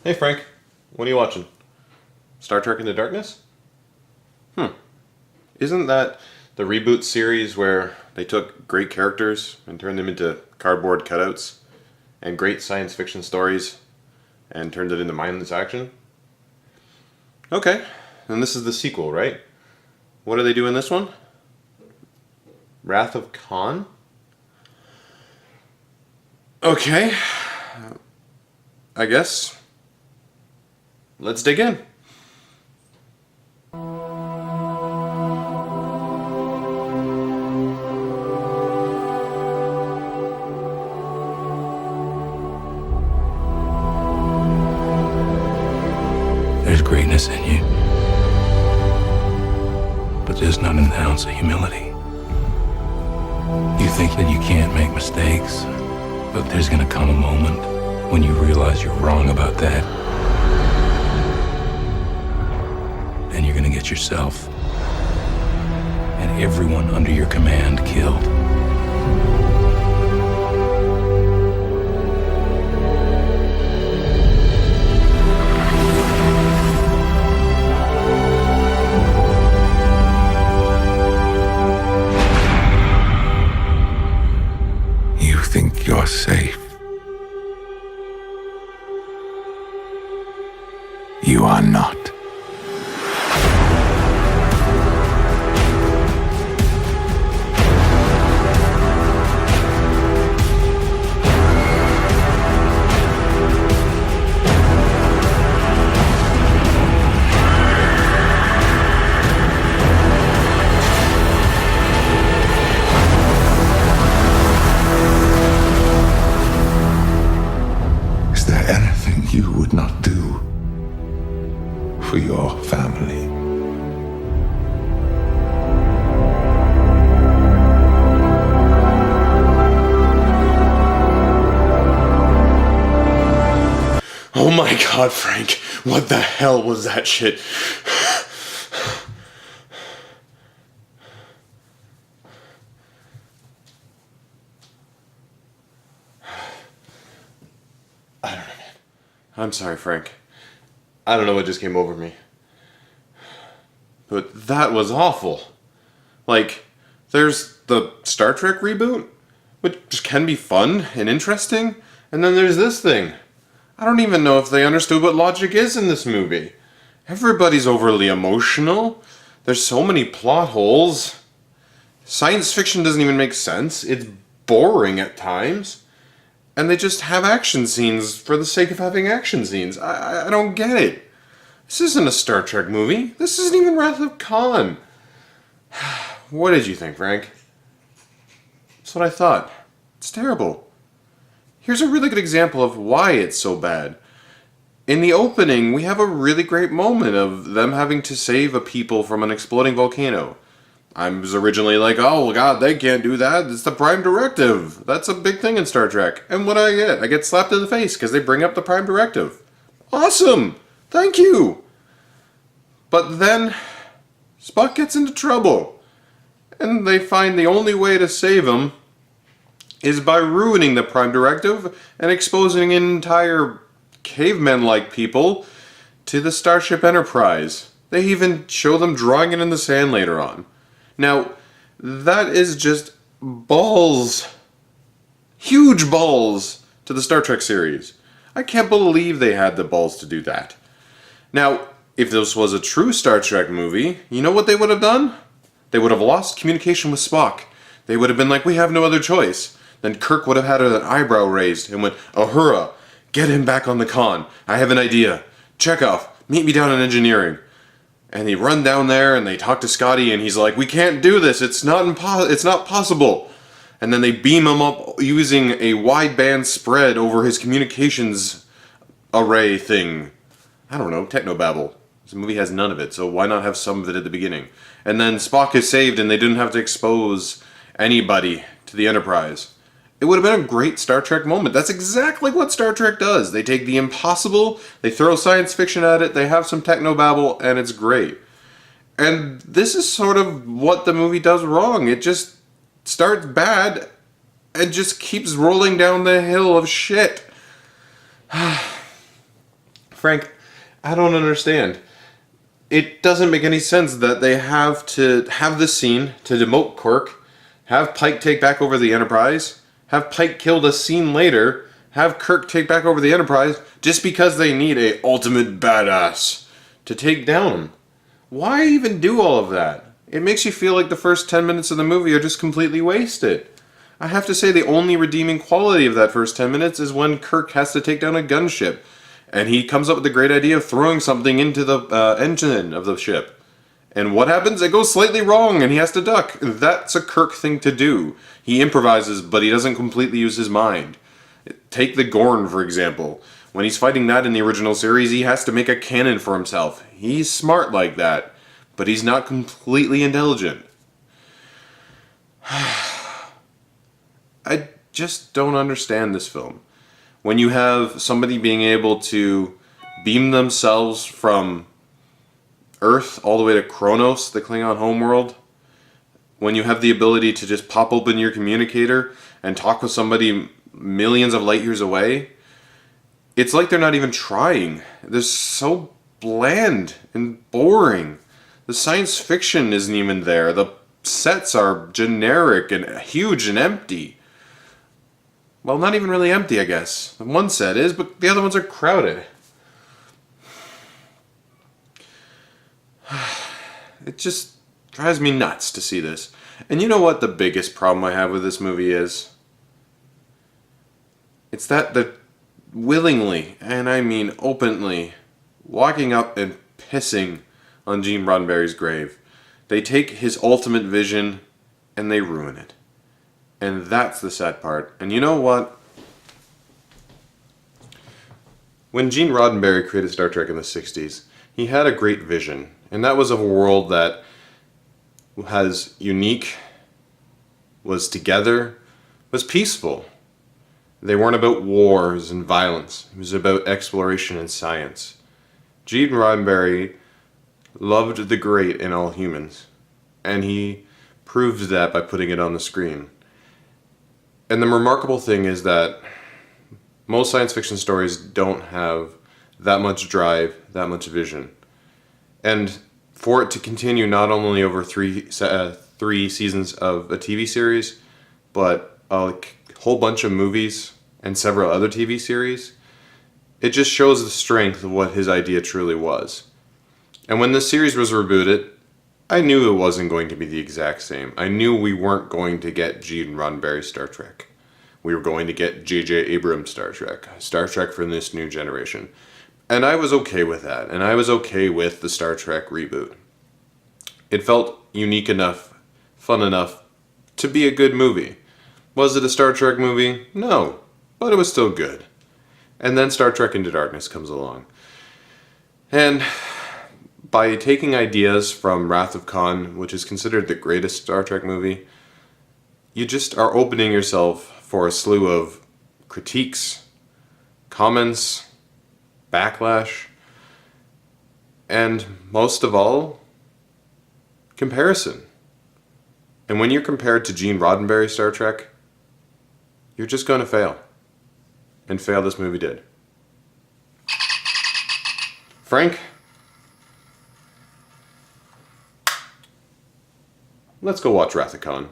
Hey Frank, what are you watching? Star Trek Into Darkness? Isn't that the reboot series where they took great characters and turned them into cardboard cutouts and great science fiction stories and turned it into mindless action? Okay, and this is the sequel, right? What do they do in this one? Wrath of Khan? Okay, I guess. Let's dig in. There's greatness in you, but there's not an ounce of humility. You think that you can't make mistakes, but there's gonna come a moment when you realize you're wrong about that. And you're gonna get yourself and everyone under your command killed. You think you're safe. You are not. Is there anything you would not do for your family? Oh my god, Frank, what the hell was that shit? I don't know, man. I'm sorry, Frank. I don't know what just came over me. But that was awful. Like, there's the Star Trek reboot, which can be fun and interesting, and then there's this thing. I don't even know if they understood what logic is in this movie. Everybody's overly emotional. There's so many plot holes. Science fiction doesn't even make sense. It's boring at times. And they just have action scenes for the sake of having action scenes. I don't get it. This isn't a Star Trek movie. This isn't even Wrath of Khan. What did you think, Frank? That's what I thought. It's terrible. Here's a really good example of why it's so bad. In the opening, we have a really great moment of them having to save a people from an exploding volcano. I was originally like, oh god, they can't do that. It's the Prime Directive. That's a big thing in Star Trek. And what do I get? I get slapped in the face because they bring up the Prime Directive. Awesome! Thank you! But then, Spock gets into trouble. And they find the only way to save him is by ruining the Prime Directive and exposing entire cavemen-like people to the Starship Enterprise. They even show them drawing it in the sand later on. Now, that is just balls. Huge balls to the Star Trek series. I can't believe they had the balls to do that. Now, if this was a true Star Trek movie, you know what they would have done? They would have lost communication with Spock. They would have been like, we have no other choice. Then Kirk would have had an eyebrow raised and went, Uhura, get him back on the con. I have an idea. Chekhov, meet me down in engineering. And they run down there and they talk to Scotty and he's like, we can't do this. It's not possible. And then they beam him up using a wideband spread over his communications array thing. I don't know, technobabble. This movie has none of it, so why not have some of it at the beginning? And then Spock is saved and they didn't have to expose anybody to the Enterprise. It would have been a great Star Trek moment. That's exactly what Star Trek does. They take the impossible, they throw science fiction at it, they have some technobabble, and it's great. And this is sort of what the movie does wrong. It just starts bad and just keeps rolling down the hill of shit. Frank, I don't understand. It doesn't make any sense that they have to have this scene to demote Kirk, have Pike take back over the Enterprise, have Pike killed a scene later, have Kirk take back over the Enterprise, just because they need a ultimate badass to take down him. Why even do all of that? It makes you feel like the first 10 minutes of the movie are just completely wasted. I have to say the only redeeming quality of that first 10 minutes is when Kirk has to take down a gunship. And he comes up with the great idea of throwing something into the engine of the ship. And what happens? It goes slightly wrong and he has to duck. That's a Kirk thing to do. He improvises, but he doesn't completely use his mind. Take the Gorn, for example. When he's fighting that in the original series, he has to make a cannon for himself. He's smart like that, but he's not completely intelligent. I just don't understand this film. When you have somebody being able to beam themselves from Earth all the way to Kronos, the Klingon homeworld, when you have the ability to just pop open your communicator and talk with somebody millions of light years away, it's like they're not even trying. They're so bland and boring. The science fiction isn't even there. The sets are generic and huge and empty. Well, not even really empty, I guess. One set is, but the other ones are crowded. It just drives me nuts to see this. And you know what the biggest problem I have with this movie is? It's that they're willingly, and I mean openly, walking up and pissing on Gene Roddenberry's grave. They take his ultimate vision and they ruin it. And that's the sad part. And you know what? When Gene Roddenberry created Star Trek in the 60s, he had a great vision. And that was of a world that was unique, was together, was peaceful. They weren't about wars and violence. It was about exploration and science. Gene Roddenberry loved the great in all humans. And he proved that by putting it on the screen. And the remarkable thing is that most science fiction stories don't have that much drive, that much vision. And for it to continue not only over three seasons of a TV series, but a whole bunch of movies and several other TV series, it just shows the strength of what his idea truly was. And when this series was rebooted, I knew it wasn't going to be the exact same. I knew we weren't going to get Gene Roddenberry's Star Trek. We were going to get J.J. Abrams' Star Trek for this new generation. And I was okay with that, and I was okay with the Star Trek reboot. It felt unique enough, fun enough, to be a good movie. Was it a Star Trek movie? No, but it was still good. And then Star Trek Into Darkness comes along. And by taking ideas from Wrath of Khan, which is considered the greatest Star Trek movie, you just are opening yourself for a slew of critiques, comments, backlash, and most of all, comparison. And when you're compared to Gene Roddenberry's Star Trek, you're just going to fail. And fail this movie did. Frank? Let's go watch Wrath of Khan.